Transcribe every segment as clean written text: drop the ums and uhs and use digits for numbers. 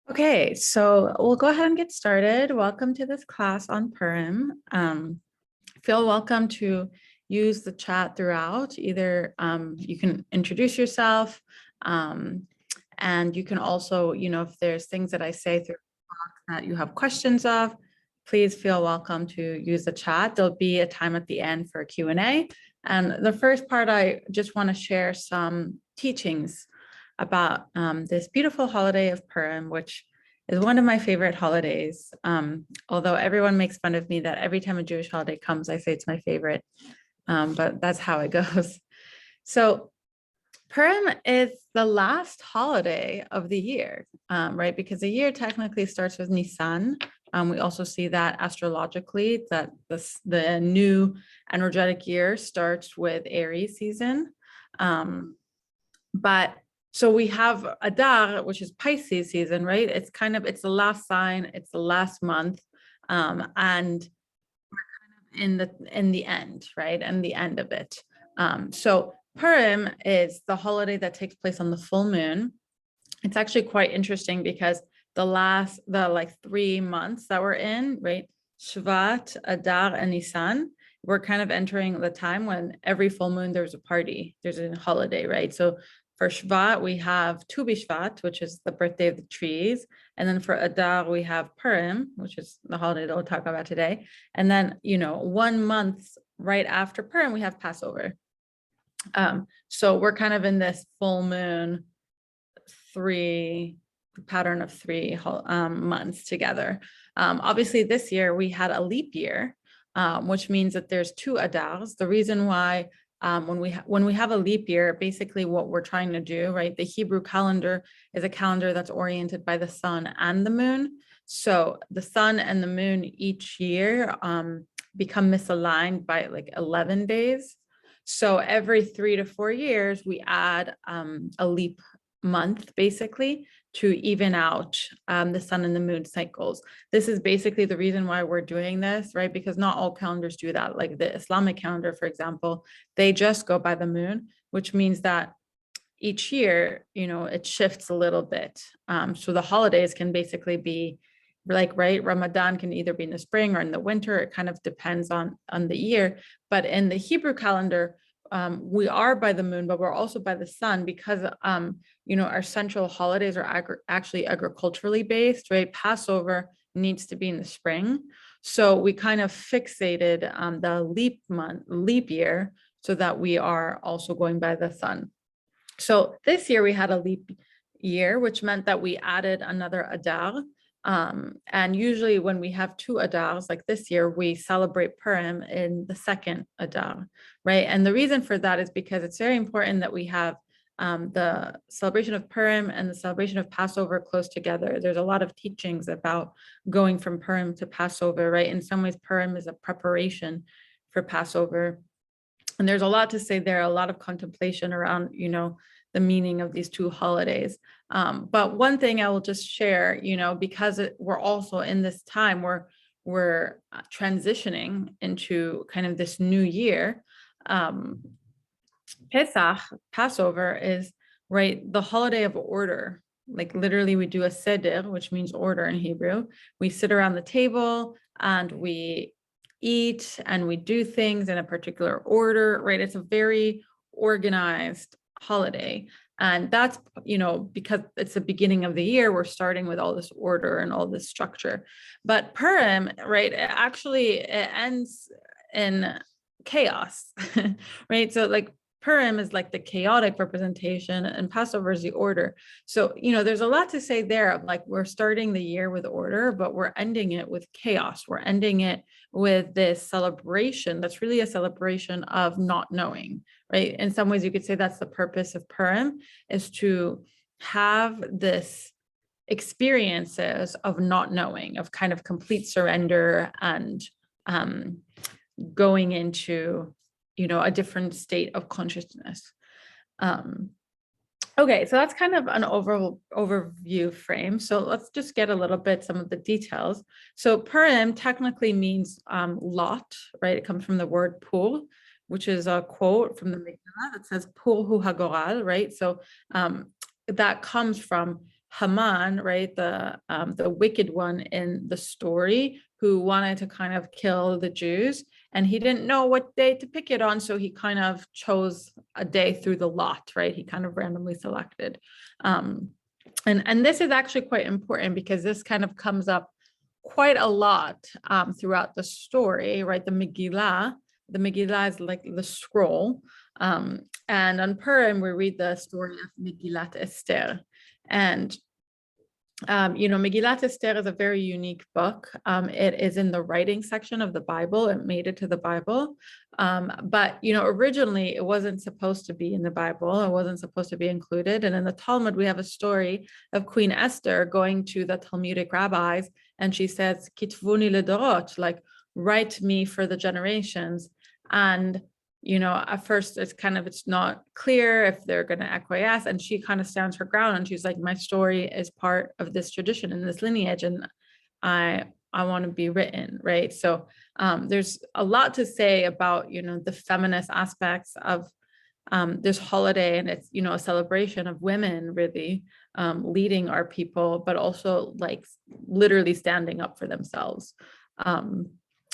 Okay, so we'll go ahead and get started. Welcome to this class on Purim. Feel welcome to use the chat throughout. Either you can introduce yourself, and you can also, if there's things that I say through that you have questions of, please feel welcome to use the chat. There'll be a time at the end for Q&A. And the first part, I just want to share some teachings about this beautiful holiday of Purim, which is one of my favorite holidays. Although everyone makes fun of me that every time a Jewish holiday comes, I say it's my favorite, but that's how it goes. So Purim is the last holiday of the year, right? Because the year technically starts with Nisan. We also see that astrologically, that the new energetic year starts with Aries season. But so we have Adar, which is Pisces season, right? It's the last sign, it's the last month, and in the end, right? And the end of it. So Purim is the holiday that takes place on the full moon. It's actually quite interesting because the 3 months that we're in, right? Shvat, Adar, and Nisan, we're kind of entering the time when every full moon there's a party, there's a holiday, right? So for Shvat, we have Tu B'Shvat, which is the birthday of the trees. And then for Adar, we have Purim, which is the holiday that we'll talk about today. And then, 1 month right after Purim, we have Passover. So we're kind of in this full moon pattern of 3 months together. Obviously, this year we had a leap year, which means that there's 2 Adars. The reason why when we have a leap year, basically what we're trying to do, right? The Hebrew calendar is a calendar that's oriented by the sun and the moon. So the sun and the moon each year become misaligned by 11 days. So every 3 to 4 years, we add a leap month basically to even out the sun and the moon cycles. This is basically the reason why we're doing this, right? Because not all calendars do that. Like the Islamic calendar, for example, they just go by the moon, which means that each year, it shifts a little bit. So the holidays can basically be right, Ramadan can either be in the spring or in the winter. It kind of depends on the year. But in the Hebrew calendar, we are by the moon, but we're also by the sun because, our central holidays are actually agriculturally based, right? Passover needs to be in the spring. So we kind of fixated the leap year, so that we are also going by the sun. So this year we had a leap year, which meant that we added another Adar. And usually when we have 2 Adars, like this year, we celebrate Purim in the second Adar, right? And the reason for that is because it's very important that we have the celebration of Purim and the celebration of Passover close together. There's a lot of teachings about going from Purim to Passover, right? In some ways, Purim is a preparation for Passover. And there's a lot to say there, a lot of contemplation around, the meaning of these 2 holidays. But one thing I will just share, because we're also in this time where we're transitioning into kind of this new year. Pesach, Passover, is right, the holiday of order. Like literally we do a seder, which means order in Hebrew. We sit around the table and we eat and we do things in a particular order, right? It's a very organized holiday. And that's, because it's the beginning of the year, we're starting with all this order and all this structure. But Purim, right, it ends in chaos, right? So Purim is like the chaotic representation and Passover is the order. So, there's a lot to say there of we're starting the year with order, but we're ending it with chaos. We're ending it with this celebration that's really a celebration of not knowing, right? In some ways, you could say that's the purpose of Purim, is to have this experiences of not knowing, of kind of complete surrender and going into a different state of consciousness. Okay, so that's kind of an overview frame. So let's just get a little bit some of the details. So Purim technically means lot, right? It comes from the word pur, which is a quote from the Megillah that says pur hu hagoral, right? So that comes from Haman, right, the wicked one in the story, who wanted to kind of kill the Jews, and he didn't know what day to pick it on, so he kind of chose a day through the lot, right? He kind of randomly selected. And this is actually quite important because this kind of comes up quite a lot throughout the story, right? The Megillah is like the scroll. And on Purim, we read the story of Megillat Esther. And Megillat Esther is a very unique book. It is in the writing section of the Bible. It made it to the Bible. But originally it wasn't supposed to be in the Bible. It wasn't supposed to be included. And in the Talmud, we have a story of Queen Esther going to the Talmudic rabbis, and she says, "Kitvuni ledorot," like, write me for the generations. And at first it's not clear if they're going to acquiesce, and she kind of stands her ground, and she's like, my story is part of this tradition and this lineage, and I want to be written, right? So there's a lot to say about the feminist aspects of this holiday, and it's a celebration of women really leading our people, but also like literally standing up for themselves.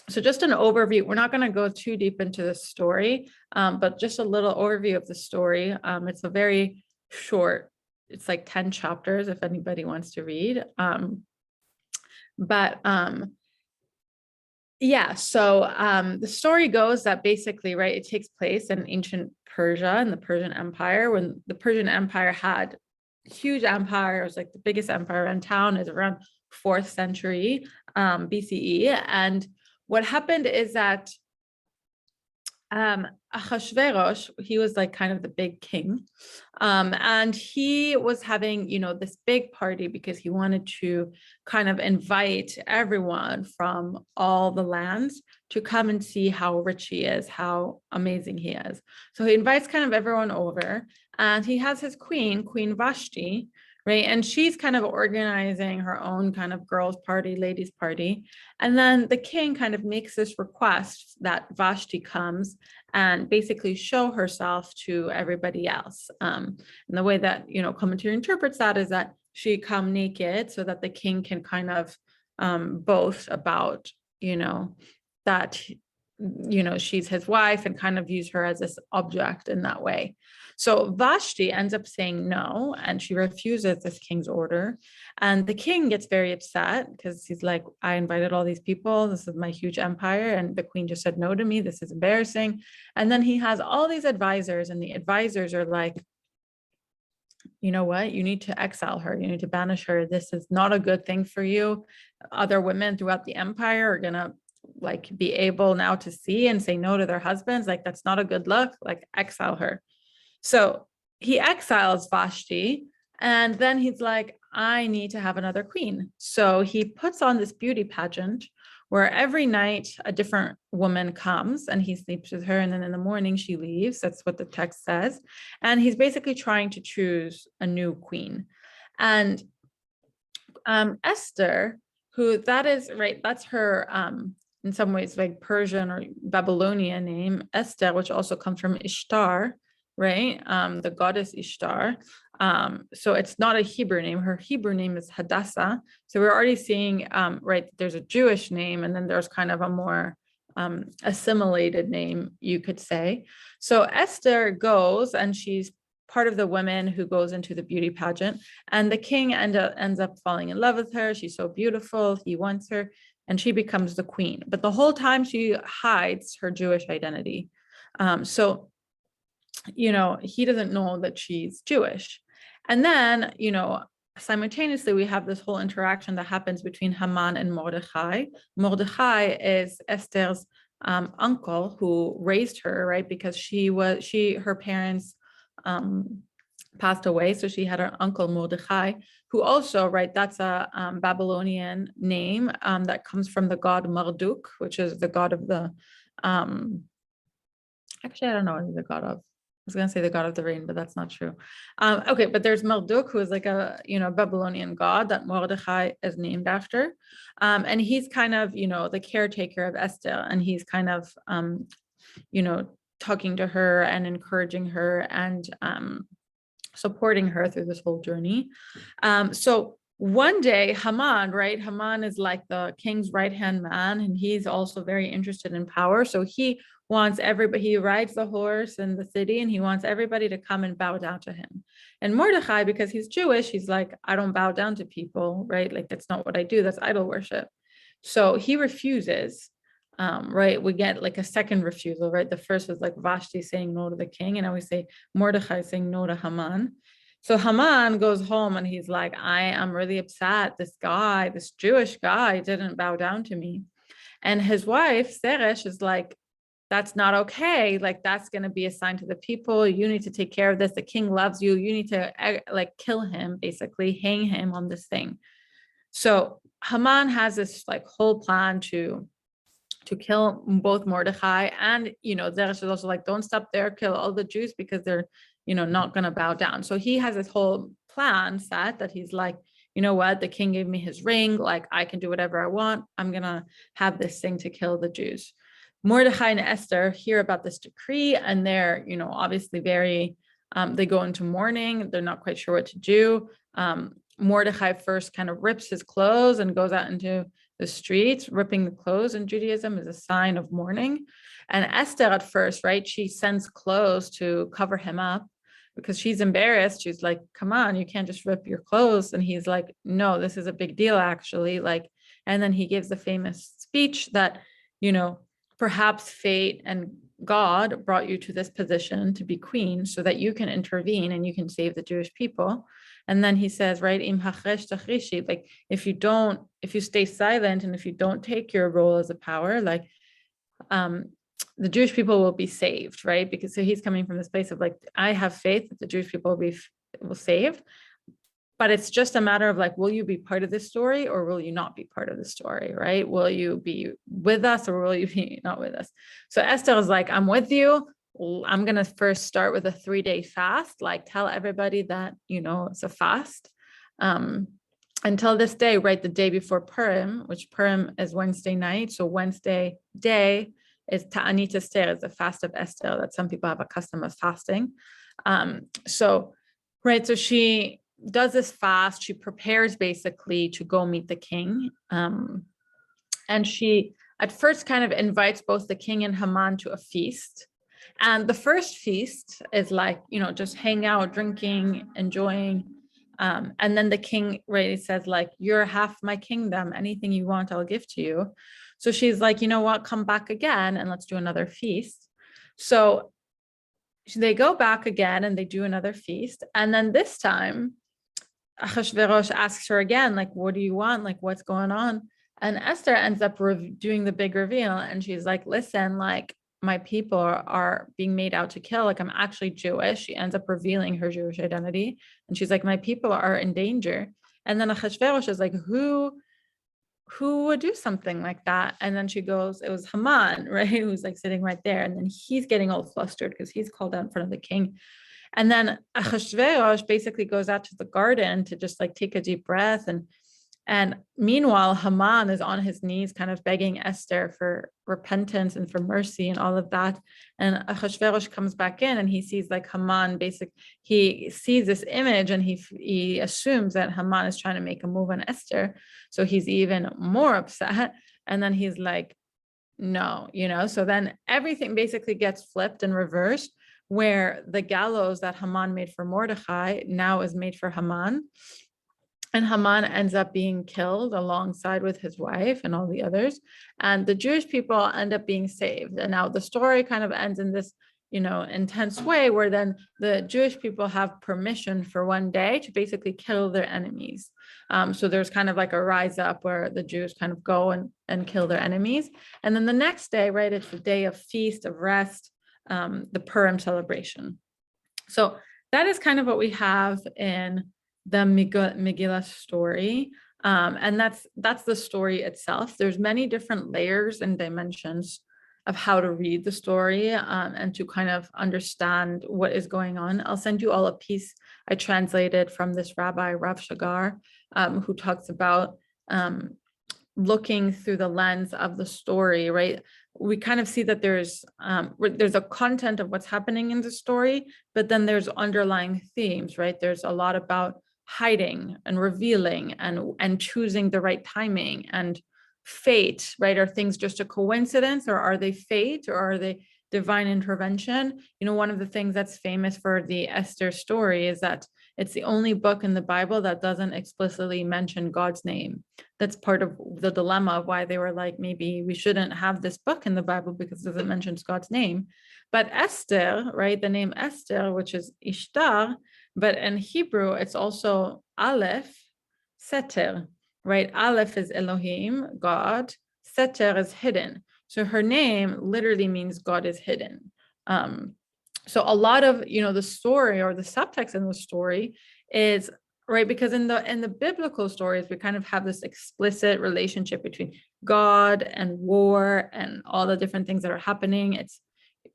So just an overview. We're not going to go too deep into the story, but just a little overview of the story. It's a very short, it's like 10 chapters if anybody wants to read. Yeah, so the story goes that basically, right, it takes place in ancient Persia and the Persian Empire, when the Persian Empire had a huge empire. It was like the biggest empire in town. Is around 4th century BCE. And what happened is that Ahasuerus, he was like kind of the big king, and he was having this big party because he wanted to kind of invite everyone from all the lands to come and see how rich he is, how amazing he is. So he invites kind of everyone over, and he has his Queen Vashti, right? And she's kind of organizing her own kind of girls' party, ladies' party. And then the king kind of makes this request that Vashti comes and basically show herself to everybody else. And the way that, commentary interprets that is that she come naked so that the king can kind of boast about, that, she's his wife, and kind of use her as this object in that way. So Vashti ends up saying no, and she refuses this king's order. And the king gets very upset because he's like, I invited all these people. This is my huge empire. And the queen just said no to me. This is embarrassing. And then he has all these advisors, and the advisors are like, you know what? You need to exile her. You need to banish her. This is not a good thing for you. Other women throughout the empire are going to be able now to see and say no to their husbands. Like, that's not a good look. Like, exile her. So he exiles Vashti, and then he's like, I need to have another queen. So he puts on this beauty pageant where every night a different woman comes and he sleeps with her, and then in the morning she leaves. That's what the text says. And he's basically trying to choose a new queen. And Esther, who that is, right, that's her in some ways like Persian or Babylonian name, Esther, which also comes from Ishtar, right? The goddess Ishtar. So it's not a Hebrew name. Her Hebrew name is Hadassah. So we're already seeing, right, there's a Jewish name, and then there's kind of a more assimilated name, you could say. So Esther goes, and she's part of the women who goes into the beauty pageant, and the king ends up falling in love with her. She's so beautiful. He wants her, and she becomes the queen. But the whole time she hides her Jewish identity. So he doesn't know that she's Jewish. And then, simultaneously, we have this whole interaction that happens between Haman and Mordechai. Mordechai is Esther's uncle who raised her, right? Because her parents passed away. So she had her uncle Mordechai, who also, right, that's a Babylonian name that comes from the god Marduk, which is the god of the, actually, I don't know what he's the god of. I was going to say the god of the rain, but that's not true. Okay, but there's Marduk, who is like a, Babylonian god that Mordechai is named after. And he's kind of, the caretaker of Esther, and he's kind of, talking to her and encouraging her and, supporting her through this whole journey. So one day, Haman, right? Haman is like the king's right-hand man, and he's also very interested in power. So he wants everybody, he rides the horse in the city, and he wants everybody to come and bow down to him. And Mordechai, because he's Jewish, he's like, I don't bow down to people, right? Like, that's not what I do. That's idol worship. So he refuses. Right, we get like a second refusal, right? The first was like Vashti saying no to the king, and now we say Mordechai saying no to Haman. So Haman goes home and he's like, I am really upset. This guy, this Jewish guy, didn't bow down to me. And his wife, Zeresh, is like, that's not okay. Like, that's going to be a sign to the people. You need to take care of this. The king loves you. You need to like kill him, basically hang him on this thing. So Haman has this like whole plan to kill both Mordechai and, Zeresh is also like, don't stop there, kill all the Jews because they're, not going to bow down. So he has this whole plan set that he's like, you know what, the king gave me his ring, like I can do whatever I want. I'm going to have this thing to kill the Jews. Mordechai and Esther hear about this decree, and they're, obviously very, they go into mourning. They're not quite sure what to do. Mordechai first kind of rips his clothes and goes out into the streets. Ripping the clothes in Judaism is a sign of mourning. And Esther at first, right, she sends clothes to cover him up because she's embarrassed. She's like, come on, you can't just rip your clothes. And he's like, no, this is a big deal, actually. Like, and then he gives the famous speech that, perhaps fate and God brought you to this position to be queen so that you can intervene and you can save the Jewish people. And then he says, right, like if you stay silent and if you don't take your role as a power, like the Jewish people will be saved, right? Because so he's coming from this place of like, I have faith that the Jewish people will saved, but it's just a matter of like, will you be part of this story or will you not be part of the story, right? Will you be with us or will you be not with us? So Esther is like, I'm with you. I'm going to first start with a 3-day fast, like tell everybody that, it's a fast. Until this day, right, the day before Purim, which Purim is Wednesday night. So Wednesday day is Ta'anit Esther, is the fast of Esther that some people have a custom of fasting. So she does this fast. She prepares basically to go meet the king. And she at first kind of invites both the king and Haman to a feast. And the first feast is like, just hang out, drinking, enjoying. And then the king really says like, you're half my kingdom. Anything you want, I'll give to you. So she's like, you know what, come back again and let's do another feast. So they go back again and they do another feast. And then this time, Achashverosh asks her again, like, what do you want? Like, what's going on? And Esther ends up doing the big reveal. And she's like, listen, like, my people are being made out to kill. Like, I'm actually Jewish. She ends up revealing her Jewish identity. And she's like, my people are in danger. And then Achashverosh is like, who would do something like that? And then she goes, it was Haman, right? Who's like sitting right there. And then he's getting all flustered because he's called out in front of the king. And then Achashverosh basically goes out to the garden to just like take a deep breath. And meanwhile, Haman is on his knees, kind of begging Esther for repentance and for mercy and all of that. And Achashverosh comes back in and he sees like Haman, he sees this image and he assumes that Haman is trying to make a move on Esther. So he's even more upset. And then he's like, no, so then everything basically gets flipped and reversed, where the gallows that Haman made for Mordechai now is made for Haman. And Haman ends up being killed alongside with his wife and all the others. And the Jewish people end up being saved. And now the story kind of ends in this, intense way where then the Jewish people have permission for one day to basically kill their enemies. So there's kind of like a rise up where the Jews kind of go and kill their enemies. And then the next day, right, it's the day of feast, of rest, the Purim celebration. So that is kind of what we have in the Megillah story. And that's the story itself. There's many different layers and dimensions of how to read the story and to kind of understand what is going on. I'll send you all a piece I translated from this rabbi, Rav Shagar, who talks about looking through the lens of the story, right? we kind of see that there's a content of what's happening in the story, but then there's underlying themes, right? There's a lot about hiding and revealing and choosing the right timing and fate, right? Are things just a coincidence, or are they fate, or are they divine intervention? One of the things that's famous for the Esther story is that it's the only book in the Bible that doesn't explicitly mention God's name. That's part of the dilemma of why they were like, maybe we shouldn't have this book in the Bible because it doesn't mention God's name. But Esther, right, the name Esther, which is Ishtar, but in Hebrew, it's also Aleph, Seter, right? Aleph is Elohim, God. Seter is hidden. So her name literally means God is hidden. So a lot of, the story or the subtext in the story is, right, because in the biblical stories, we kind of have this explicit relationship between God and war and all the different things that are happening. It's,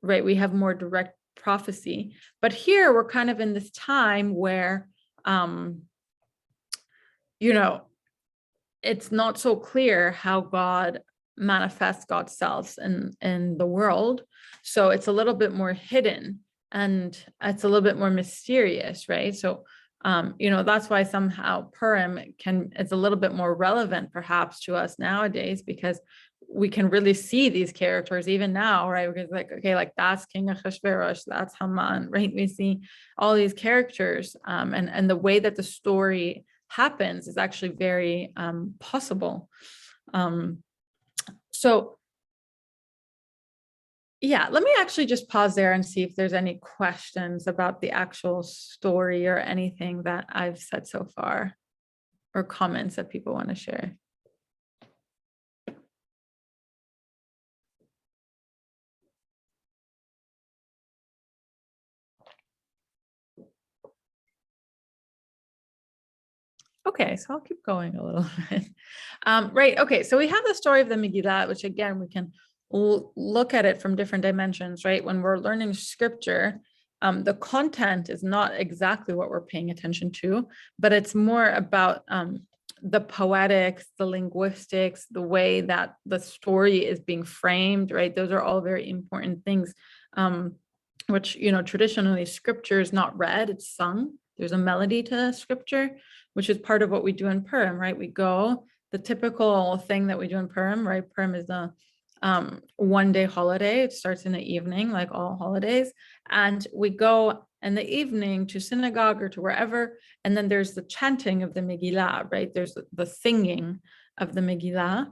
right, we have more direct prophecy. But here we're kind of in this time where, it's not so clear how God manifests God's self in the world. So it's a little bit more hidden and it's a little bit more mysterious, right? So, that's why somehow Purim is a little bit more relevant perhaps to us nowadays, because we can really see these characters even now, right? Because like that's King Ahasuerus, that's Haman, right? We see all these characters, and the way that the story happens is actually very possible. So yeah, let me actually just pause there and see if there's any questions about the actual story or anything that I've said so far, or comments that people want to share. Okay, so I'll keep going a little bit. Right, okay, so we have the story of the Megillah, which again, we can look at it from different dimensions, right? When we're learning scripture, the content is not exactly what we're paying attention to, but it's more about the poetics, the linguistics, the way that the story is being framed, right? Those are all very important things, which, traditionally scripture is not read, it's sung. There's a melody to scripture, which is part of what we do in Purim, right? We go, the typical thing that we do in Purim, right? Purim is the one-day holiday. It starts in the evening, like all holidays. And we go in the evening to synagogue or to wherever. And then there's the chanting of the Megillah, right? There's the singing of the Megillah.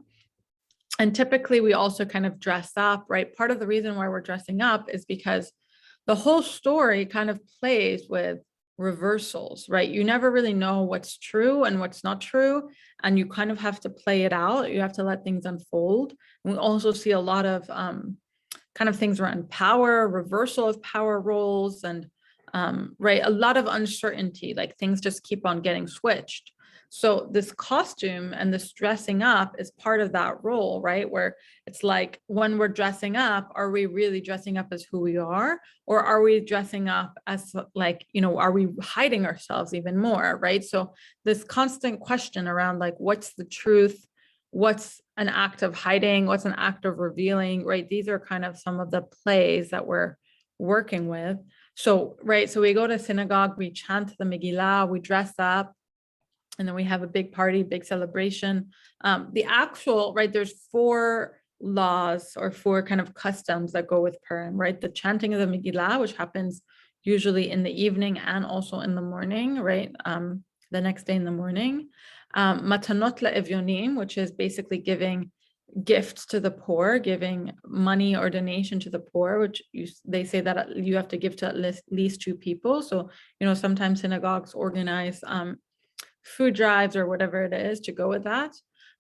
And typically we also kind of dress up, right? Part of the reason why we're dressing up is because the whole story kind of plays with reversals, right? You never really know what's true and what's not true, and you kind of have to play it out. You have to let things unfold. And we also see a lot of kind of things around power, reversal of power roles, and right, a lot of uncertainty, like things just keep on getting switched. So this costume and this dressing up is part of that role, right? Where it's like, when we're dressing up, are we really dressing up as who we are? Or are we dressing up as like, are we hiding ourselves even more, right? So this constant question around like, what's the truth? What's an act of hiding? What's an act of revealing, right? These are kind of some of the plays that we're working with. So, right, so we go to synagogue, we chant the Megillah, we dress up, and then we have a big party, big celebration. The actual, right, there's 4 laws or 4 kind of customs that go with Purim, right? The chanting of the Megillah, which happens usually in the evening and also in the morning, right? The next day in the morning. Matanot la'evyonim, which is basically giving gifts to the poor, giving money or donation to the poor, which they say that you have to give to at least 2 people. So, sometimes synagogues organize food drives or whatever it is to go with that.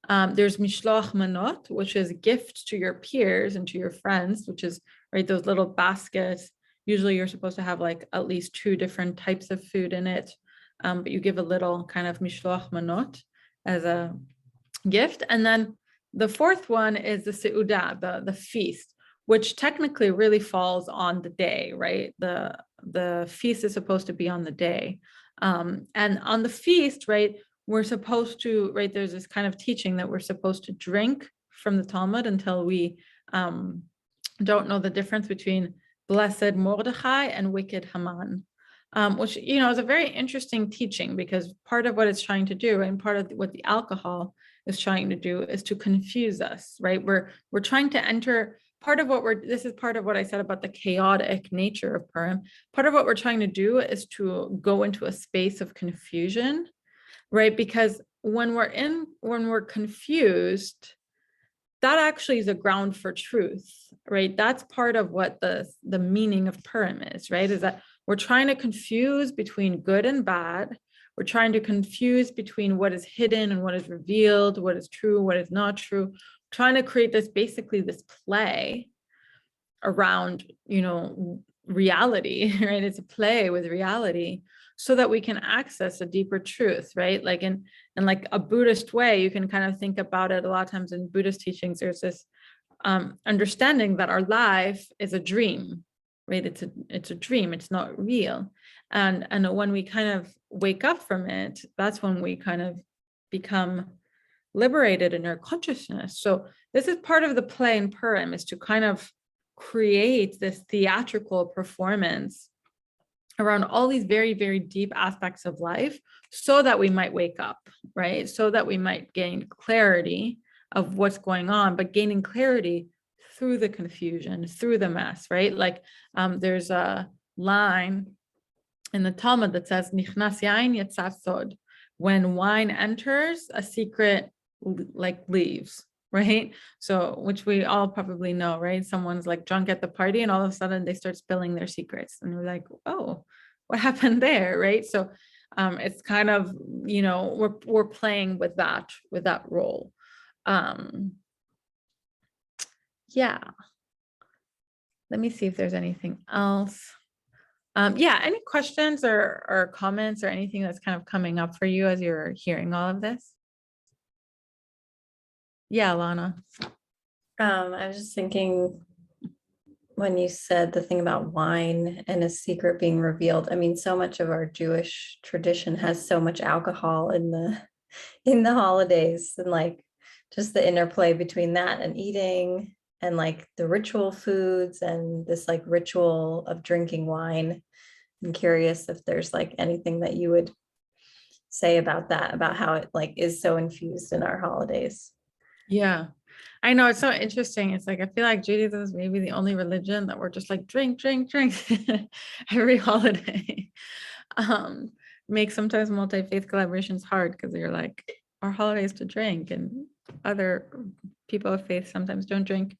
There's mishloach manot, which is gifts to your peers and to your friends, which is, right, those little baskets. Usually you're supposed to have like at least 2 different types of food in it, but you give a little kind of mishloach manot as a gift. And then the 4th one is the seudah, the feast, which technically really falls on the day, right? The feast is supposed to be on the day. And on the feast, right, we're supposed to, right, there's this kind of teaching that we're supposed to drink from the Talmud until we don't know the difference between blessed Mordechai and wicked Haman, which, is a very interesting teaching, because part of what it's trying to do, and part of what the alcohol is trying to do, is to confuse us, right? We're trying to enter this is part of what I said about the chaotic nature of Purim. Part of what we're trying to do is to go into a space of confusion, right? Because when we're confused, that actually is a ground for truth, right? That's part of what the meaning of Purim is, right? Is that we're trying to confuse between good and bad. We're trying to confuse between what is hidden and what is revealed, what is true, what is not true. Trying to create this play around, reality, right? It's a play with reality, so that we can access a deeper truth, right? Like in like a Buddhist way, you can kind of think about it. A lot of times in Buddhist teachings, there's this understanding that our life is a dream, right? It's a dream. It's not real. And when we kind of wake up from it, that's when we kind of become liberated in our consciousness. So this is part of the play in Purim, is to kind of create this theatrical performance around all these very, very deep aspects of life, so that we might wake up, right? So that we might gain clarity of what's going on, but gaining clarity through the confusion, through the mess, right? Like there's a line in the Talmud that says, Nichnas yain yetza sod. When wine enters, a secret like leaves, right? So, which we all probably know, right? Someone's like drunk at the party, and all of a sudden they start spilling their secrets, and we're like, oh, what happened there, right? So it's kind of, we're playing with that role. Yeah, let me see if there's anything else. Yeah, any questions or comments or anything that's kind of coming up for you as you're hearing all of this? Yeah, Lana. I was just thinking, when you said the thing about wine and a secret being revealed, I mean, so much of our Jewish tradition has so much alcohol in the holidays, and like just the interplay between that and eating, and like the ritual foods and this like ritual of drinking wine. I'm curious if there's like anything that you would say about that, about how it like is so infused in our holidays. Yeah, I know, it's so interesting. It's like, I feel like Judaism is maybe the only religion that we're just like drink, drink, drink every holiday. Make sometimes multi-faith collaborations hard, because you're like, our holidays to drink, and other people of faith sometimes don't drink.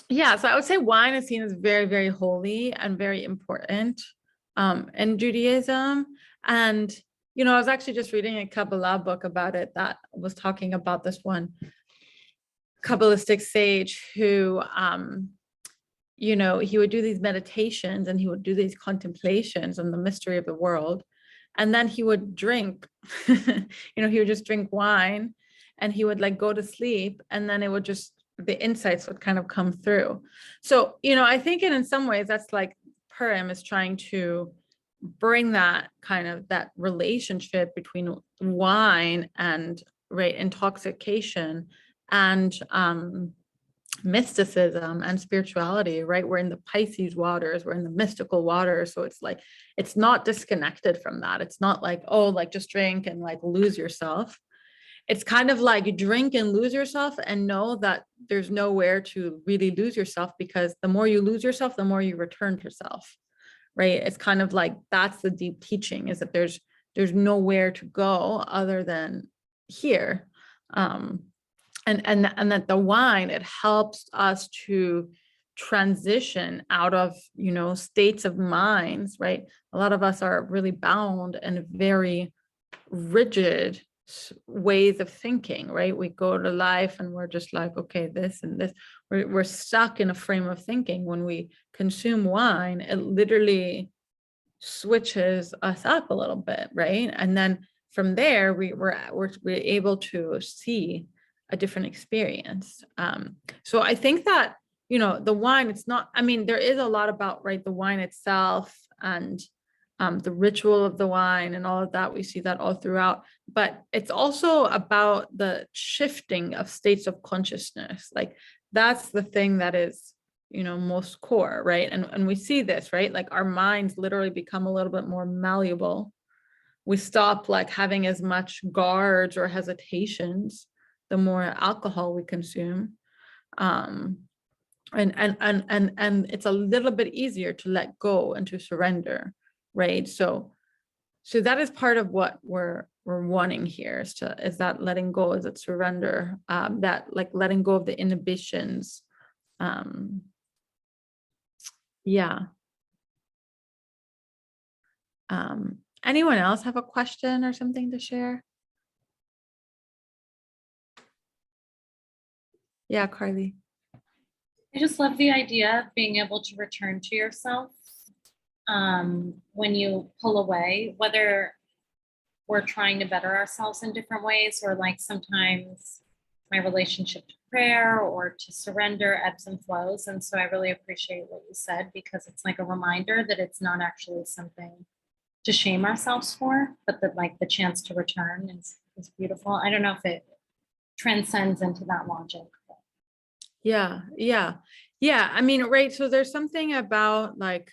Yeah, so I would say wine is seen as very, very holy and very important in Judaism. And I was actually just reading a Kabbalah book about it that was talking about this one Kabbalistic sage who, he would do these meditations, and he would do these contemplations on the mystery of the world. And then he would drink, he would just drink wine, and he would like go to sleep, and then the insights would kind of come through. So, I think in some ways that's like Purim is trying to bring that kind of that relationship between wine and right intoxication and mysticism and spirituality, right? We're in the Pisces waters, we're in the mystical waters. So it's like, it's not disconnected from that. It's not like, oh, like just drink and like lose yourself. It's kind of like you drink and lose yourself, and know that there's nowhere to really lose yourself, because the more you lose yourself, the more you return to self, right? It's kind of like, that's the deep teaching, is that there's nowhere to go other than here. And that the wine, it helps us to transition out of states of minds, right? A lot of us are really bound and very rigid ways of thinking, right? We go to life and we're just like, okay, this and this, we're stuck in a frame of thinking. When we consume wine, it literally switches us up a little bit, right? And then from there, we're able to see a different experience. So I think that the wine, it's not, I mean, there is a lot about, right, the wine itself and the ritual of the wine and all of that. We see that all throughout, but it's also about the shifting of states of consciousness. Like that's the thing that is, you know, most core, right? And we see this, right? Like our minds literally become a little bit more malleable. We stop like having as much guards or hesitations the more alcohol we consume. And it's a little bit easier to let go and to surrender, right? So that is part of what we're wanting here, is that letting go, is it surrender, that like letting go of the inhibitions. Yeah. Anyone else have a question or something to share? Yeah, Carly. I just love the idea of being able to return to yourself when you pull away, whether we're trying to better ourselves in different ways, or like sometimes my relationship to prayer or to surrender ebbs and flows. And so I really appreciate what you said, because it's like a reminder that it's not actually something to shame ourselves for, but that like the chance to return is beautiful. I don't know if it transcends into that logic. Yeah. I mean, right. So there's something about like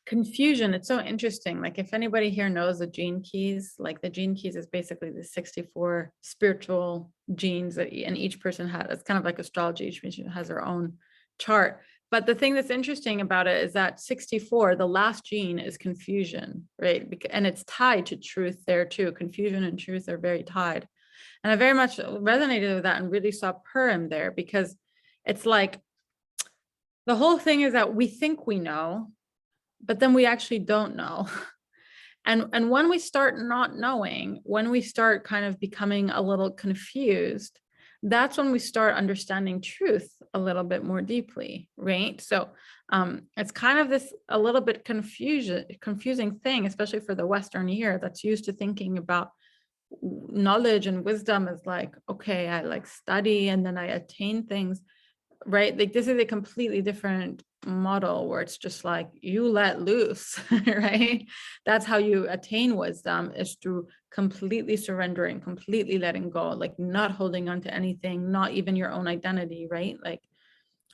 confusion. It's so interesting. Like if anybody here knows the gene keys, like the gene keys is basically the 64 spiritual genes that and each person has. It's kind of like astrology. Each person has their own chart. But the thing that's interesting about it is that 64, the last gene is confusion, right? And it's tied to truth there too. Confusion and truth are very tied. And I very much resonated with that and really saw Purim there, because it's like the whole thing is that we think we know, but then we actually don't know. And when we start not knowing, when we start kind of becoming a little confused, that's when we start understanding truth a little bit more deeply, right? So it's kind of this a little bit confusing thing, especially for the Western ear that's used to thinking about knowledge and wisdom is like, okay, I like study and then I attain things, right? Like this is a completely different model where it's just like you let loose, right? That's how you attain wisdom, is through completely surrendering, completely letting go, like not holding on to anything, not even your own identity, right? Like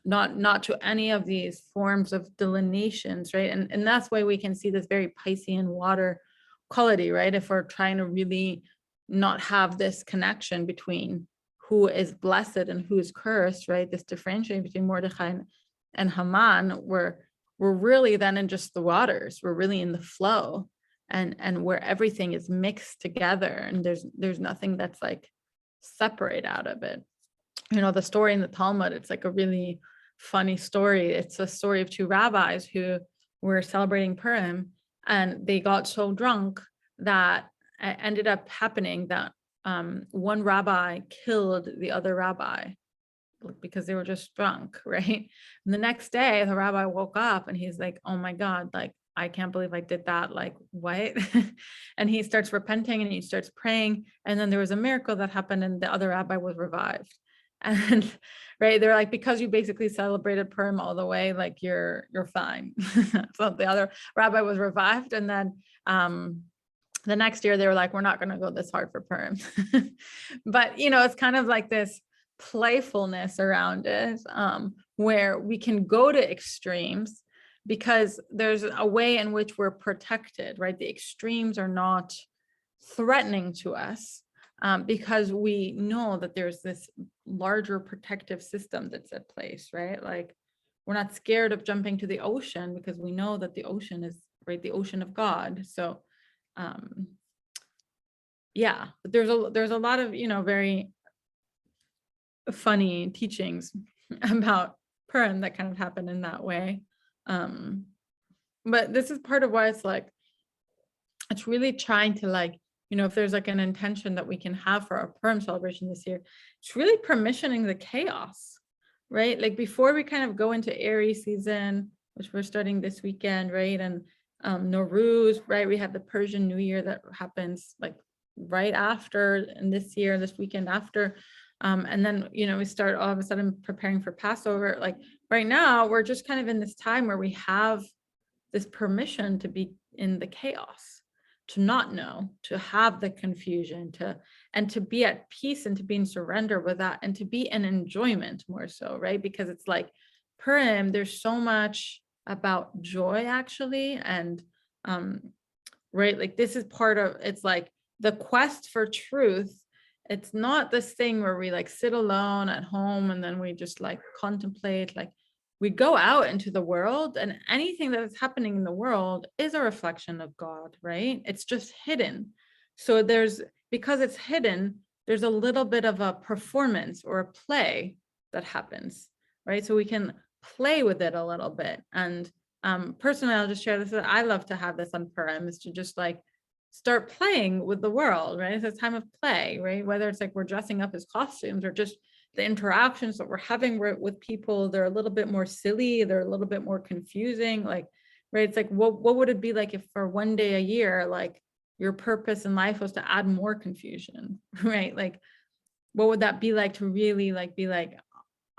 not to any of these forms of delineations, right? And that's why we can see this very Piscean water quality, right? If we're trying to really not have this connection between who is blessed and who is cursed, right? This differentiating between Mordechai and Haman, we're really then in just the waters. We're really in the flow, and where everything is mixed together, and there's nothing that's like separate out of it. You know, the story in the Talmud, it's like a really funny story. It's a story of two rabbis who were celebrating Purim, and they got so drunk that it ended up happening that one rabbi killed the other rabbi because they were just drunk, right? And the next day, the rabbi woke up and he's like, oh my God, like, I can't believe I did that. Like, what? And he starts repenting and he starts praying. And then there was a miracle that happened and the other rabbi was revived. And right, they're like, because you basically celebrated Purim all the way, like you're fine. So the other rabbi was revived. And then the next year they were like, we're not going to go this hard for Purim. But, you know, it's kind of like this playfulness around it, where we can go to extremes because there's a way in which we're protected, right? The extremes are not threatening to us, because we know that there's this larger protective system that's at place, right? Like we're not scared of jumping to the ocean because we know that the ocean is, right, the ocean of God. So yeah, but there's a lot of, you know, very funny teachings about Purim that kind of happen in that way. But this is part of why it's like, it's really trying to like, you know, if there's like an intention that we can have for our Purim celebration this year, it's really permissioning the chaos, right? Like before we kind of go into Aries season, which we're starting this weekend, right? And Nowruz, right? We have the Persian New Year that happens like right after, and this year, this weekend after. And then, you know, we start all of a sudden preparing for Passover. Like right now, we're just kind of in this time where we have this permission to be in the chaos, not know, to have the confusion, and to be at peace and to be in surrender with that, and to be in enjoyment more so, right? Because it's like Purim, there's so much about joy actually. And right, like this is part of, it's like the quest for truth. It's not this thing where we like sit alone at home and then we just like contemplate. Like we go out into the world, and anything that is happening in the world is a reflection of God, right? It's just hidden. So because it's hidden, there's a little bit of a performance or a play that happens, right? So we can play with it a little bit. And personally, I'll just share this. I love to have this on Purim, is to just like start playing with the world, right? It's a time of play, right? Whether it's like we're dressing up as costumes, or just the interactions that we're having with people, they're a little bit more silly, they're a little bit more confusing, like, right? It's like, what would it be like if for one day a year, like your purpose in life was to add more confusion, right? Like, what would that be like to really like be like,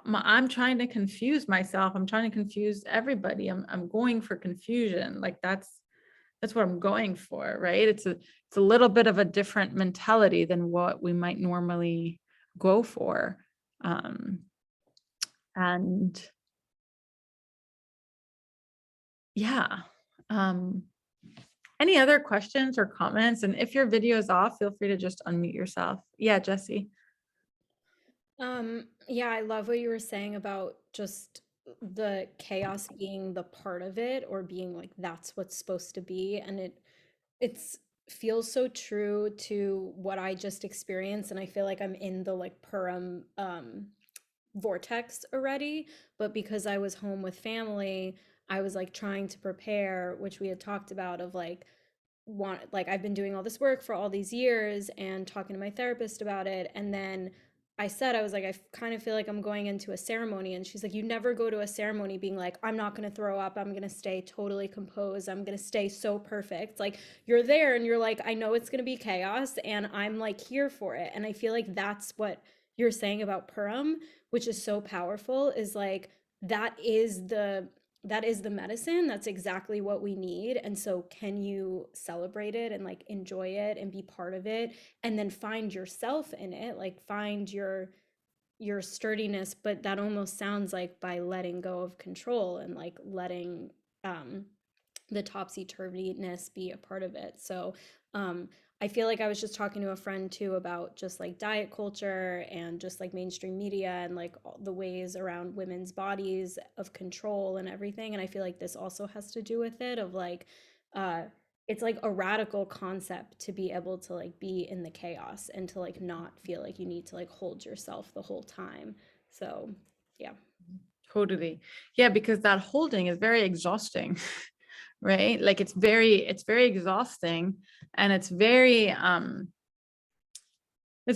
I'm trying to confuse myself, I'm trying to confuse everybody, I'm going for confusion, like that's what I'm going for, right? It's a little bit of a different mentality than what we might normally go for. And yeah. Any other questions or comments? And if your video is off, feel free to just unmute yourself. Yeah, Jesse. Yeah, I love what you were saying about just the chaos being the part of it, or being like that's what's supposed to be. And it's feels so true to what I just experienced. And I feel like I'm in the like Purim vortex already. But because I was home with family, I was like trying to prepare, which we had talked about, of like I've been doing all this work for all these years and talking to my therapist about it. And then I was like, I kind of feel like I'm going into a ceremony. And she's like, you never go to a ceremony being like, I'm not going to throw up. I'm going to stay totally composed. I'm going to stay so perfect. Like you're there and you're like, I know it's going to be chaos and I'm like here for it. And I feel like that's what you're saying about Purim, which is so powerful, is like, that is the medicine. That's exactly what we need. And so can you celebrate it and like enjoy it and be part of it, and then find yourself in it, like find your sturdiness. But that almost sounds like by letting go of control and like letting the topsy-turviness be a part of it. So I feel like I was just talking to a friend too about just like diet culture and just like mainstream media and like all the ways around women's bodies of control and everything. And I feel like this also has to do with it, of like it's like a radical concept to be able to like be in the chaos and to like not feel like you need to like hold yourself the whole time. So yeah. Totally. Yeah, because that holding is very exhausting. Right? Like it's very exhausting, and it's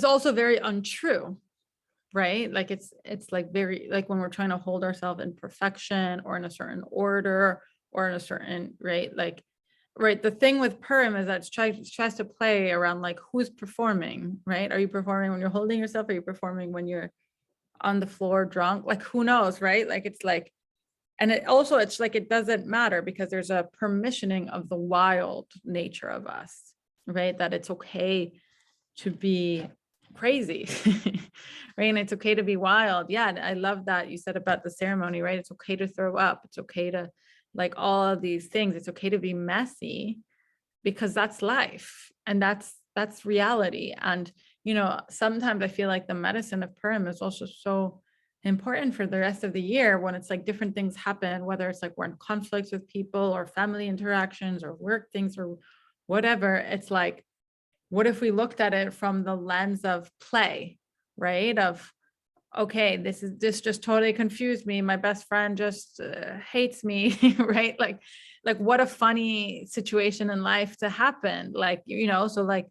also very untrue, right? Like it's like very, like when we're trying to hold ourselves in perfection or in a certain order or in a certain, right? Like, right. The thing with Purim is that it tries to play around like who's performing, right? Are you performing when you're holding yourself? Are you performing when you're on the floor drunk? Like, who knows, right? Like, it's like, and it's like, it doesn't matter because there's a permissioning of the wild nature of us, right? That it's okay to be crazy, right? And it's okay to be wild. Yeah. And I love that you said about the ceremony, right? It's okay to throw up. It's okay to like all of these things. It's okay to be messy because that's life and that's reality. And, sometimes I feel like the medicine of Purim is also so important for the rest of the year when it's like different things happen, whether it's like we're in conflicts with people or family interactions or work things or whatever. It's like, what if we looked at it from the lens of play, right? Of, okay, this just totally confused me. My best friend just hates me, right? Like what a funny situation in life to happen. Like, so like,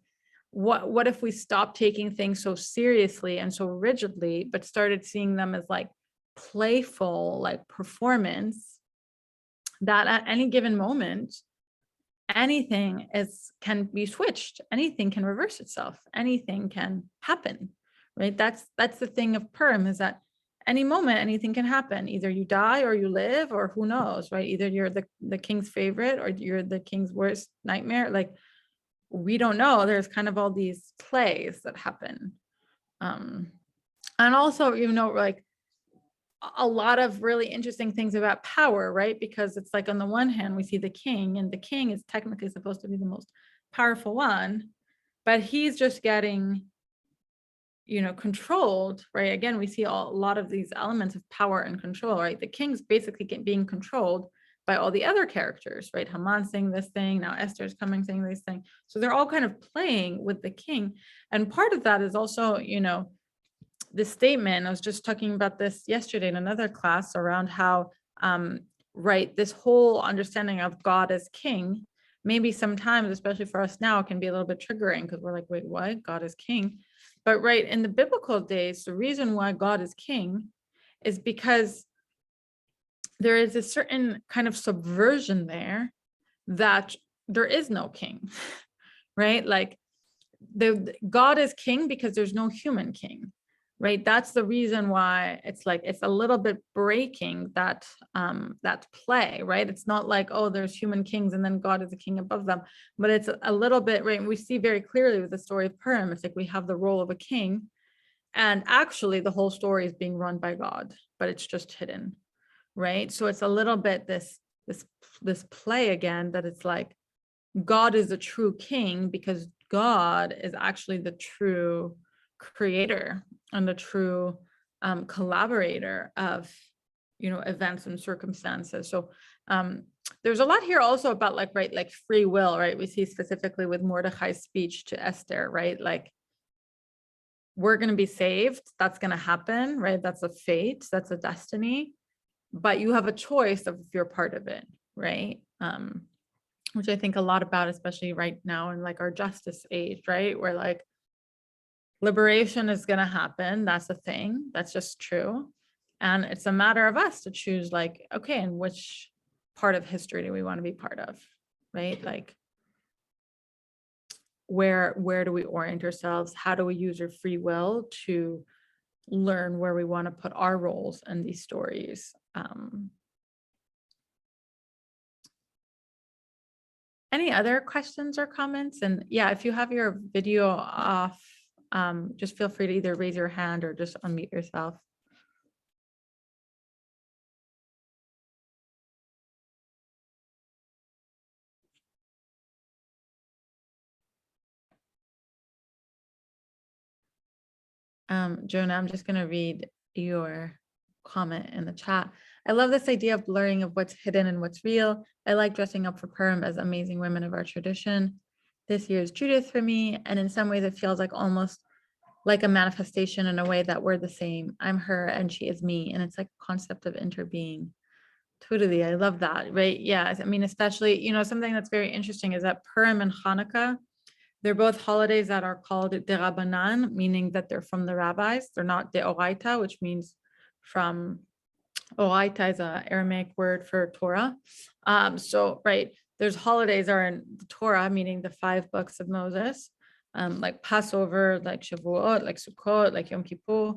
what if we stopped taking things so seriously and so rigidly, but started seeing them as like playful, like performance, that at any given moment, anything can be switched, anything can reverse itself, anything can happen, right? That's the thing of Purim, is that any moment anything can happen. Either you die or you live, or who knows, right? Either you're the king's favorite or you're the king's worst nightmare. Like we don't know. There's kind of all these plays that happen. And also, like a lot of really interesting things about power, right? Because it's like on the one hand, we see the king, and the king is technically supposed to be the most powerful one, but he's just getting, controlled, right? Again, we see a lot of these elements of power and control, right? The king's basically being controlled by all the other characters, right? Haman saying this thing, now Esther's coming saying this thing. So they're all kind of playing with the king. And part of that is also, this statement, I was just talking about this yesterday in another class around how, right, this whole understanding of God as king, maybe sometimes, especially for us now, can be a little bit triggering because we're like, wait, what? God is king. But right, in the biblical days, the reason why God is king is because there is a certain kind of subversion there that there is no king, right? Like the God is king because there's no human king, right? That's the reason why it's like it's a little bit breaking that that play, right? It's not like, oh, there's human kings and then God is a king above them, but it's a little bit, right? We see very clearly with the story of Purim, it's like we have the role of a king, and actually the whole story is being run by God, but it's just hidden, right? So it's a little bit this play again, that it's like God is the true king because God is actually the true creator and the true collaborator of, events and circumstances. So there's a lot here also about like free will, right? We see specifically with Mordechai's speech to Esther, right? Like, we're going to be saved. That's going to happen, right? That's a fate. That's a destiny. But you have a choice of if you're part of it, right? Which I think a lot about, especially right now in like our justice age, right? Where like liberation is going to happen. That's a thing. That's just true. And it's a matter of us to choose like, okay, and which part of history do we want to be part of, right? Like, where do we orient ourselves? How do we use our free will to learn where we want to put our roles in these stories? Any other questions or comments? And yeah, if you have your video off, just feel free to either raise your hand or just unmute yourself. Jonah, I'm just going to read your comment in the chat. I love this idea of blurring of what's hidden and what's real. I like dressing up for Purim as amazing women of our tradition. This year is Judith for me, and in some ways it feels like almost like a manifestation in a way that we're the same. I'm her and she is me, and it's like a concept of interbeing. Totally, I love that, right? Yeah, I mean, especially, something that's very interesting is that Purim and Hanukkah, they're both holidays that are called derabanan, meaning that they're from the rabbis. They're not deoraita, which means from, oraita is an Aramaic word for Torah. So, right, there's holidays are in the Torah, meaning the 5 books of Moses, like Passover, like Shavuot, like Sukkot, like Yom Kippur.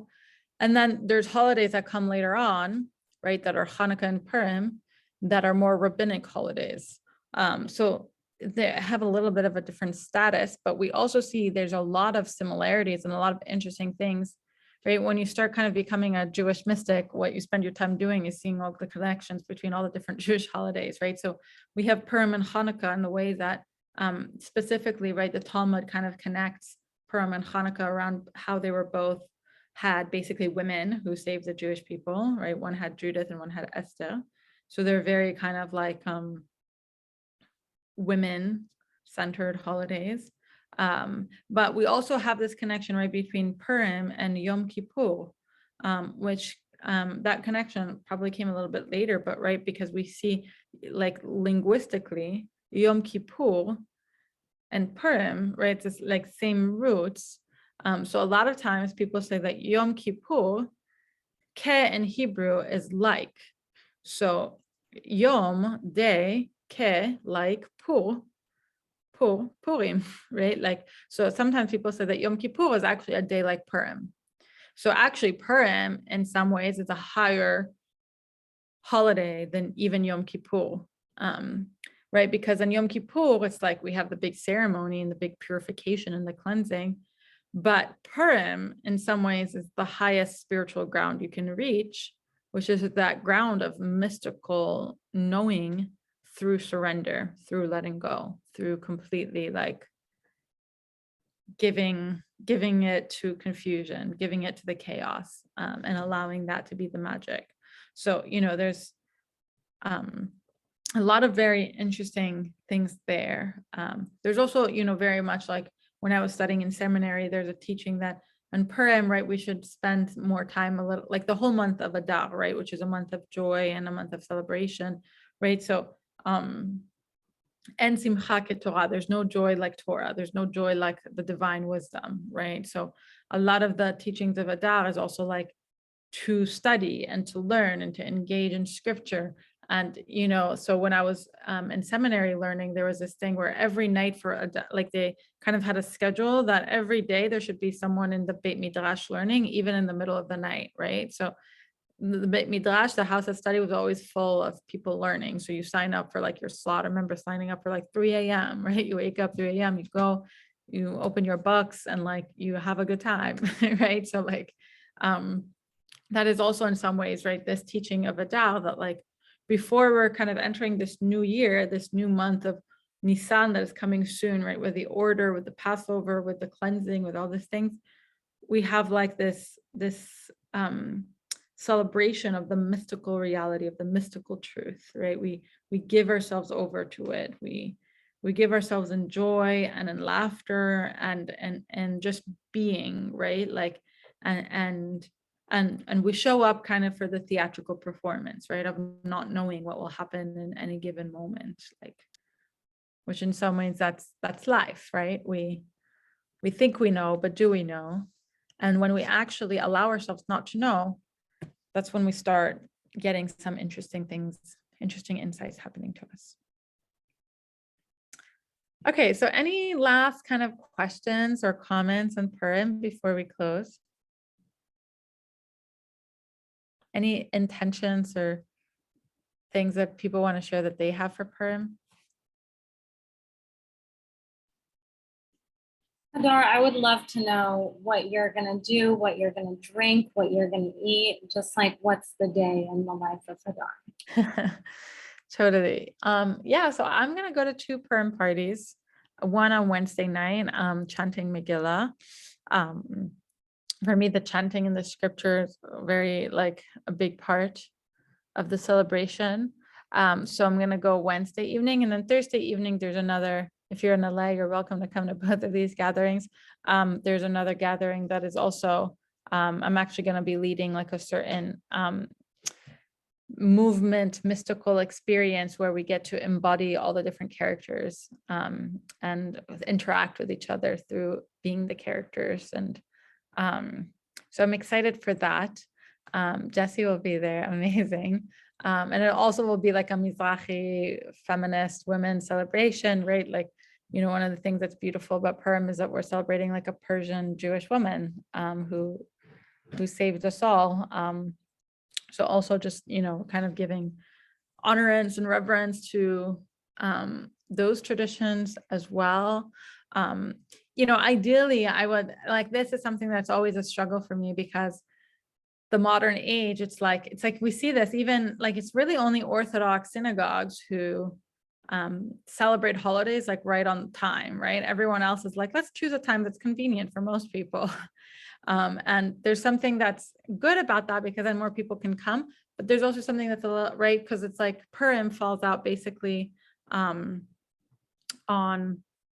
And then there's holidays that come later on, right, that are Hanukkah and Purim, that are more rabbinic holidays. So they have a little bit of a different status, but we also see there's a lot of similarities and a lot of interesting things, right? When you start kind of becoming a Jewish mystic, what you spend your time doing is seeing all the connections between all the different Jewish holidays, right? So we have Purim and Hanukkah in the way that specifically, right, the Talmud kind of connects Purim and Hanukkah around how they were both had basically women who saved the Jewish people, right? One had Judith and one had Esther. So they're very kind of like women-centered holidays. But we also have this connection, right, between Purim and Yom Kippur, which that connection probably came a little bit later, but right, because we see like linguistically, Yom Kippur and Purim, right, it's like same roots. So a lot of times people say that Yom Kippur, ke in Hebrew is like. So Yom, day, ke, like, Purim, right? Like, so sometimes people say that Yom Kippur is actually a day like Purim. So actually Purim in some ways is a higher holiday than even Yom Kippur. right? Because on Yom Kippur, it's like we have the big ceremony and the big purification and the cleansing. But Purim, in some ways, is the highest spiritual ground you can reach, which is that ground of mystical knowing through surrender, through letting go, through completely like giving it to confusion, giving it to the chaos, and allowing that to be the magic. So, there's a lot of very interesting things there. There's also, very much like when I was studying in seminary, there's a teaching that on Purim, right, we should spend more time, a little like the whole month of Adar, right, which is a month of joy and a month of celebration, right? So, and simcha Torah, there's no joy like Torah, there's no joy like the divine wisdom, right? So a lot of the teachings of Adar is also like to study and to learn and to engage in scripture. And, so when I was in seminary learning, there was this thing where every night like they kind of had a schedule that every day there should be someone in the Beit Midrash learning, even in the middle of the night, right? So the Beit Midrash, the house of study, was always full of people learning. So you sign up for like your slot. I remember signing up for like 3 a.m., right? You wake up 3 a.m., you go, you open your books and like you have a good time, right? So like, that is also in some ways, right, this teaching of Adar that like before we're kind of entering this new year, this new month of Nisan that is coming soon, right, with the order, with the Passover, with the cleansing, with all these things, we have like this celebration of the mystical reality, of the mystical truth, right? We give ourselves over to it. We give ourselves in joy and in laughter and just being, right? Like, and we show up kind of for the theatrical performance, right? Of not knowing what will happen in any given moment, like, which in some ways that's life, right? We think we know, but do we know? And when we actually allow ourselves not to know, that's when we start getting some interesting things, interesting insights happening to us. Okay, so any last kind of questions or comments on Purim before we close? Any intentions or things that people want to share that they have for Purim? Adar, I would love to know what you're going to do, what you're going to drink, what you're going to eat, just like what's the day in the life of Adar. Totally. Yeah, so I'm going to go to 2 Purim parties, one on Wednesday night, chanting Megillah. For me, the chanting in the scriptures very like a big part of the celebration. So I'm going to go Wednesday evening, and then Thursday evening, there's another, if you're in LA, you're welcome to come to both of these gatherings. There's another gathering that is also, I'm actually going to be leading like a certain movement, mystical experience where we get to embody all the different characters and interact with each other through being the characters. And so I'm excited for that. Jessie will be there, amazing. And it also will be like a Mizrahi feminist women celebration, right? Like, one of the things that's beautiful about Purim is that we're celebrating like a Persian Jewish woman who saved us all. So also just, kind of giving honorance and reverence to those traditions as well. Ideally, I would like, this is something that's always a struggle for me because the modern age, it's like we see this even like it's really only Orthodox synagogues who celebrate holidays like right on time, right? Everyone else is like, let's choose a time that's convenient for most people. And there's something that's good about that because then more people can come, but there's also something that's a little, right? Because it's like Purim falls out basically on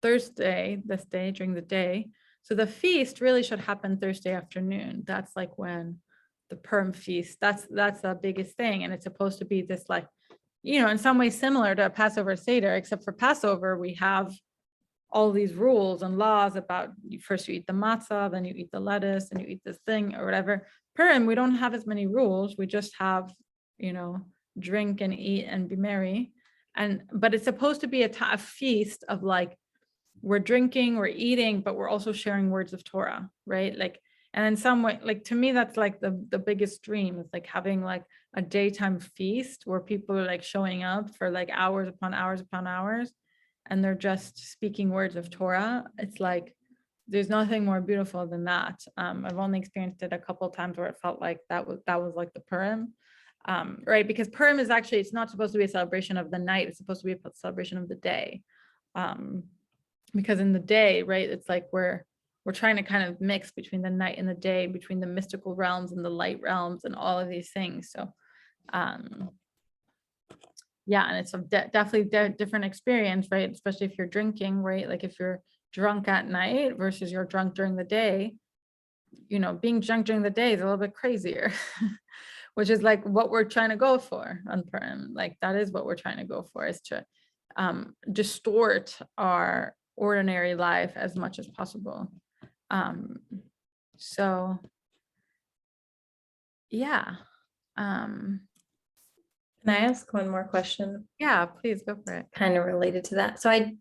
Thursday, this day during the day. So the feast really should happen Thursday afternoon. That's like when the Purim feast, that's the biggest thing. And it's supposed to be this like, in some ways similar to a Passover Seder, except for Passover, we have all these rules and laws about first you eat the matzah, then you eat the lettuce, and you eat this thing or whatever. Purim, we don't have as many rules. We just have, drink and eat and be merry. But it's supposed to be a feast of like, we're drinking, we're eating, but we're also sharing words of Torah, right? Like, and in some way, like to me, that's like the biggest dream is like having like a daytime feast where people are like showing up for like hours upon hours upon hours, and they're just speaking words of Torah. It's like, there's nothing more beautiful than that. I've only experienced it a couple of times where it felt like that was like the Purim, right? Because Purim is actually, it's not supposed to be a celebration of the night. It's supposed to be a celebration of the day. Because in the day, right, it's like we're trying to kind of mix between the night and the day, between the mystical realms and the light realms and all of these things. So yeah, and it's a definitely different experience, right? Especially if you're drinking, right? Like if you're drunk at night versus you're drunk during the day, you know, being drunk during the day is a little bit crazier, which is like what we're trying to go for on Purim. Like that is what we're trying to go for, is to distort our ordinary life as much as possible. So yeah. Can I ask one more question Yeah, please go for it. kind of related to that? So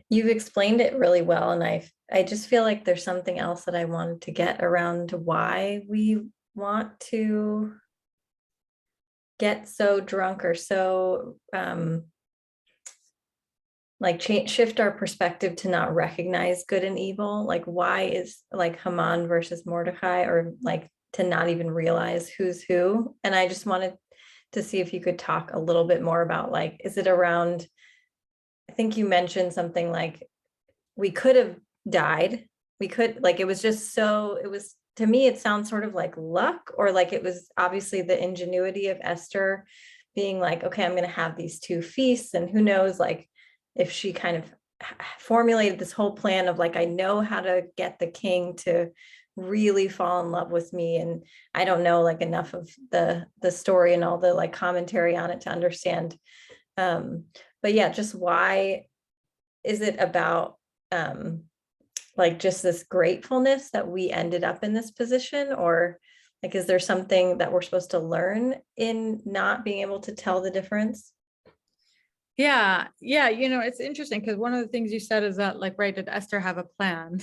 you've explained it really well, and I just feel like there's something else that I wanted to get around to why we want to get so drunk or so like shift our perspective to not recognize good and evil. Like why is like Haman versus Mordecai, or like to not even realize who's who? And I just wanted to see if you could talk a little bit more about, like, is it around, I think you mentioned something like we could have died. We could, like, it was just so, it was, to me, it sounds sort of like luck, or like it was obviously the ingenuity of Esther being like, okay, I'm going to have these two feasts. And who knows, like, if she kind of formulated this whole plan of like, I know how to get the king to really fall in love with me. And I don't know like enough of the story and all the like commentary on it to understand. But yeah, just why is it about like just this gratefulness that we ended up in this position? Or like, is there something that we're supposed to learn in not being able to tell the difference? Yeah, you know, it's interesting because one of the things you said is that, like, right, did Esther have a plan?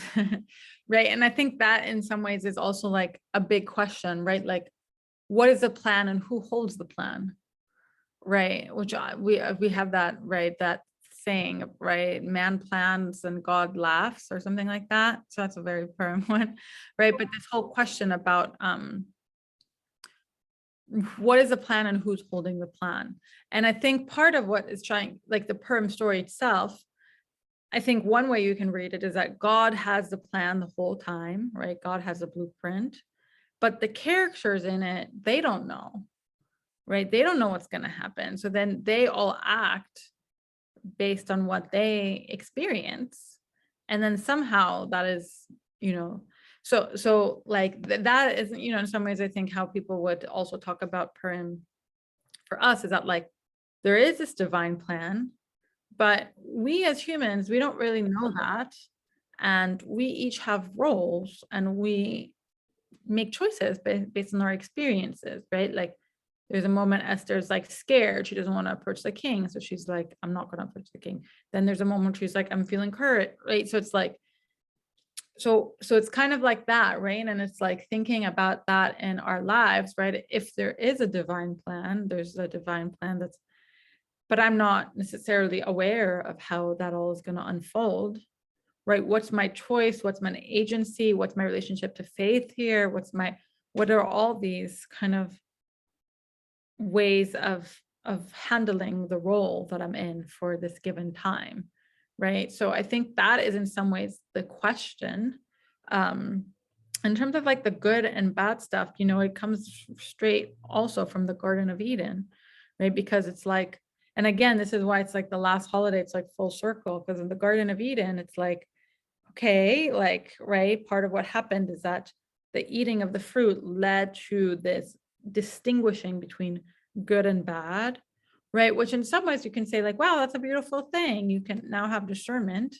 Right. And I think that in some ways is also like a big question, right? Like, what is the plan and who holds the plan? Right. Which we have that, right, that saying, right, man plans and God laughs, or something like that. So that's a very firm one, right? But this whole question about what is the plan and who's holding the plan? And I think part of what is trying, like the Purim story itself, I think one way you can read it is that God has the plan the whole time, right? God has a blueprint, but the characters in it, they don't know, right? They don't know what's going to happen. So then they all act based on what they experience. And then somehow that is, you know, so like that is, you know, in some ways, I think how people would also talk about Purim for us is that like there is this divine plan, but we as humans, we don't really know that. And we each have roles and we make choices based on our experiences, right? Like there's a moment Esther's like scared. She doesn't want to approach the king. So she's like, I'm not going to approach the king. Then there's a moment she's like, I'm feeling hurt, right? So it's like, so it's kind of like that, right? And it's like thinking about that in our lives, right? If there is a divine plan, there's a divine plan that's, but I'm not necessarily aware of how that all is going to unfold, right? What's my choice? What's my agency? What's my relationship to faith here? What are all these kind of ways of handling the role that I'm in for this given time, right? So I think that is in some ways the question. In terms of like the good and bad stuff, you know, it comes straight also from the Garden of Eden, right? Because it's like, and again, this is why it's like the last holiday, it's like full circle, because in the Garden of Eden, it's like, okay, like, right, part of what happened is that the eating of the fruit led to this distinguishing between good and bad, right? Which in some ways you can say like, wow, that's a beautiful thing. You can now have discernment.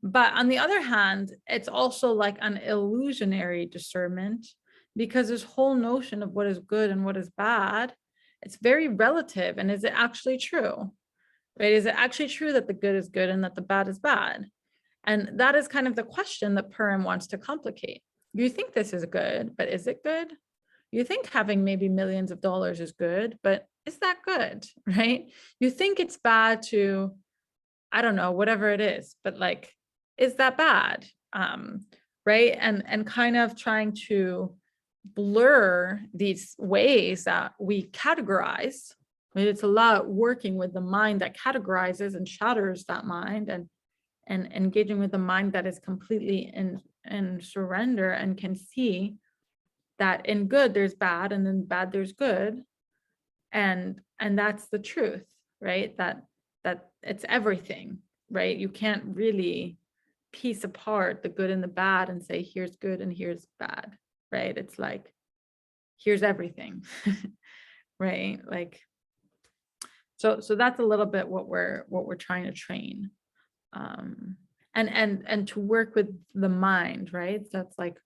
But on the other hand, it's also like an illusionary discernment, because this whole notion of what is good and what is bad, it's very relative. And is it actually true, right? Is it actually true that the good is good and that the bad is bad? And that is kind of the question that Purim wants to complicate. You think this is good, but is it good? you think having maybe millions of dollars is good, but is that good, right? You think it's bad to, I don't know, whatever it is, but like, is that bad? Right? And kind of trying to blur these ways that we categorize. I mean, it's a lot working with the mind that categorizes and shatters that mind, and engaging with the mind that is completely in surrender and can see that in good there's bad, and in bad there's good, and that's the truth, right? That it's everything, right? You can't really piece apart the good and the bad and say here's good and here's bad, right? It's like here's everything. Right? Like, so that's a little bit what we're trying to train, and to work with the mind, right? That's like,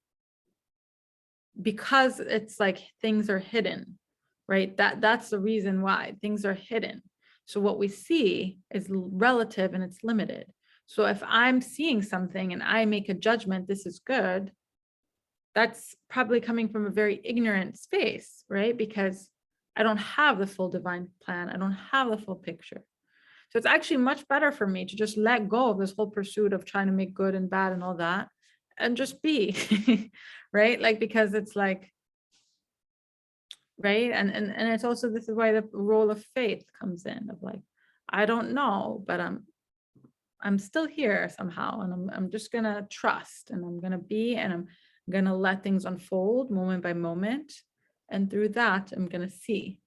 because it's like things are hidden, right? That's the reason why things are hidden. So what we see is relative and it's limited. So if I'm seeing something and I make a judgment, this is good, that's probably coming from a very ignorant space, right? Because I don't have the full divine plan. I don't have the full picture. So it's actually much better for me to just let go of this whole pursuit of trying to make good and bad and all that, and just be, right? Like, because it's like, right? And it's also, this is why the role of faith comes in, of like, I don't know, but I'm still here somehow, and I'm just gonna trust, and I'm gonna be, and I'm gonna let things unfold moment by moment, and through that I'm gonna see.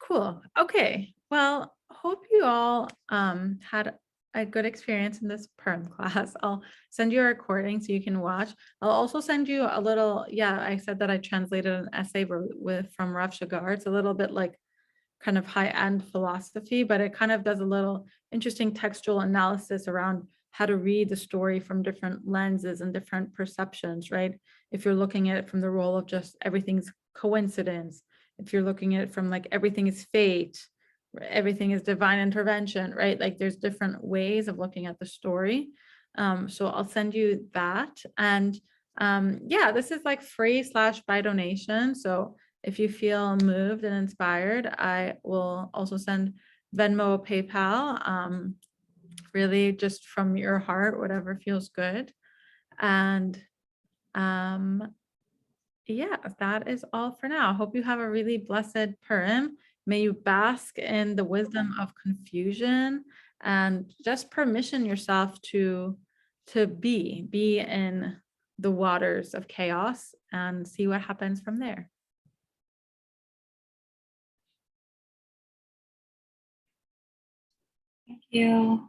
Cool. Okay. Well, hope you all had a good experience in this Purim class. I'll send you a recording so you can watch. I'll also send you a little, yeah, I said that I translated an essay from Rav Shagar. It's a little bit like kind of high-end philosophy, but it kind of does a little interesting textual analysis around how to read the story from different lenses and different perceptions, right? If you're looking at it from the role of just everything's coincidence, if you're looking at it from like everything is fate, everything is divine intervention, right? Like there's different ways of looking at the story. So I'll send you that. And yeah, this is like free / by donation. So if you feel moved and inspired, I will also send Venmo, PayPal, really just from your heart, whatever feels good. And yeah, that is all for now. Hope you have a really blessed Purim. May you bask in the wisdom of confusion, and just permission yourself to be in the waters of chaos and see what happens from there. Thank you.